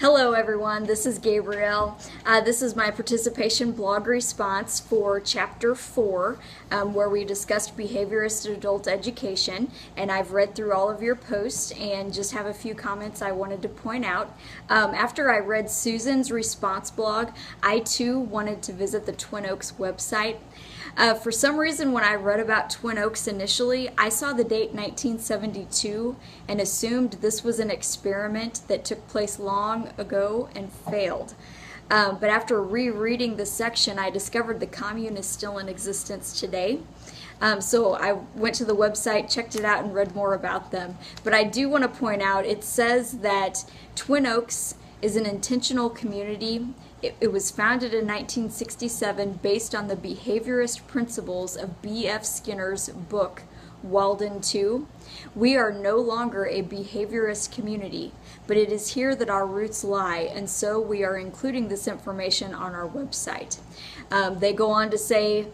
Hello everyone, this is Gabrielle. This is my participation blog response for Chapter 4, where we discussed behaviorist adult education, and I've read through all of your posts and just have a few comments I wanted to point out. After I read Susan's response blog, I too wanted to visit the Twin Oaks website. For some reason, when I read about Twin Oaks initially, I saw the date 1972 and assumed this was an experiment that took place long ago and failed. But after rereading the section, I discovered the commune is still in existence today. So I went to the website, checked it out, and read more about them. But I do want to point out, it says that Twin Oaks is an intentional community. It was founded in 1967 based on the behaviorist principles of B.F. Skinner's book, Walden 2. We are no longer a behaviorist community, but it is here that our roots lie, and so we are including this information on our website. They go on to say,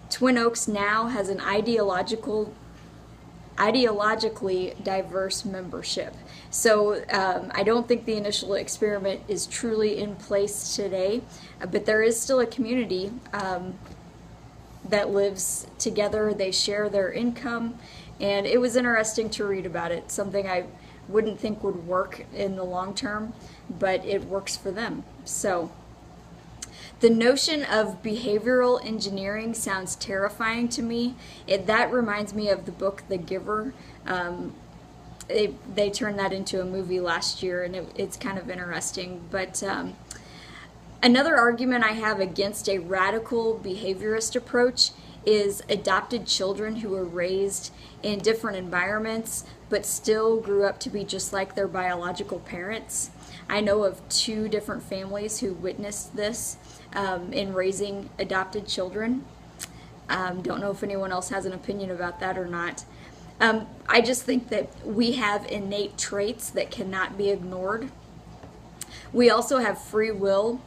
Twin Oaks now has an ideologically diverse membership. So I don't think the initial experiment is truly in place today, but there is still a community that lives together. They share their income, and it was interesting to read about it, something I wouldn't think would work in the long term, but it works for them. So the notion of behavioral engineering sounds terrifying to me. That reminds me of the book The Giver. They turned that into a movie last year, and it's kind of interesting. But another argument I have against a radical behaviorist approach is adopted children who were raised in different environments but still grew up to be just like their biological parents. I know of 2 different families who witnessed this in raising adopted children. Don't know if anyone else has an opinion about that or not. I just think that we have innate traits that cannot be ignored. We also have free will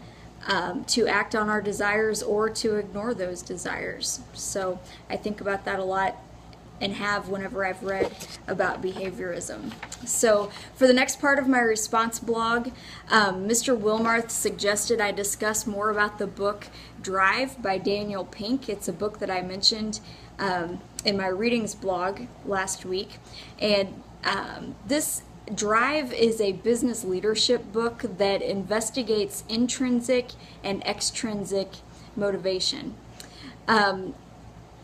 to act on our desires or to ignore those desires. So I think about that a lot and have whenever I've read about behaviorism. So for the next part of my response blog, Mr. Wilmarth suggested I discuss more about the book Drive by Daniel Pink. It's a book that I mentioned in my readings blog last week, and this Drive is a business leadership book that investigates intrinsic and extrinsic motivation.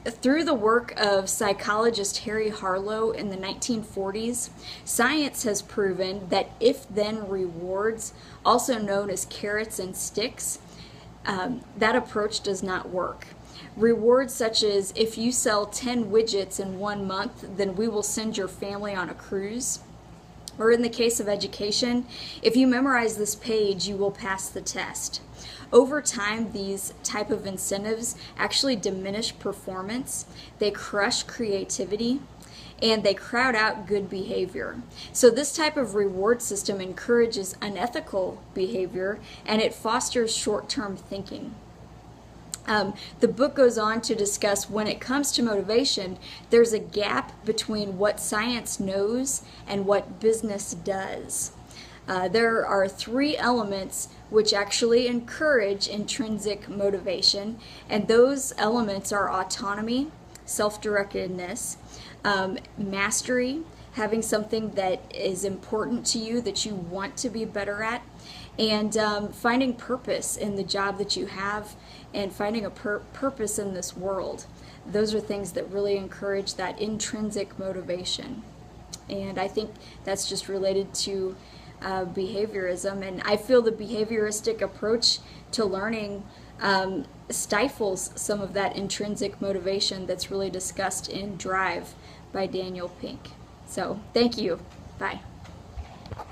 Through the work of psychologist Harry Harlow in the 1940s, science has proven that if-then rewards, also known as carrots and sticks, that approach does not work. Rewards such as, if you sell 10 widgets in 1 month, then we will send your family on a cruise. Or in the case of education, if you memorize this page, you will pass the test. Over time, these type of incentives actually diminish performance, they crush creativity, and they crowd out good behavior. So this type of reward system encourages unethical behavior, and it fosters short-term thinking. The book goes on to discuss when it comes to motivation, there's a gap between what science knows and what business does. There are 3 elements which actually encourage intrinsic motivation, and those elements are autonomy, self-directedness, mastery, having something that is important to you that you want to be better at, and finding purpose in the job that you have and finding a purpose in this world. Those are things that really encourage that intrinsic motivation. And I think that's just related to behaviorism, and I feel the behavioristic approach to learning stifles some of that intrinsic motivation that's really discussed in Drive by Daniel Pink. So thank you. Bye.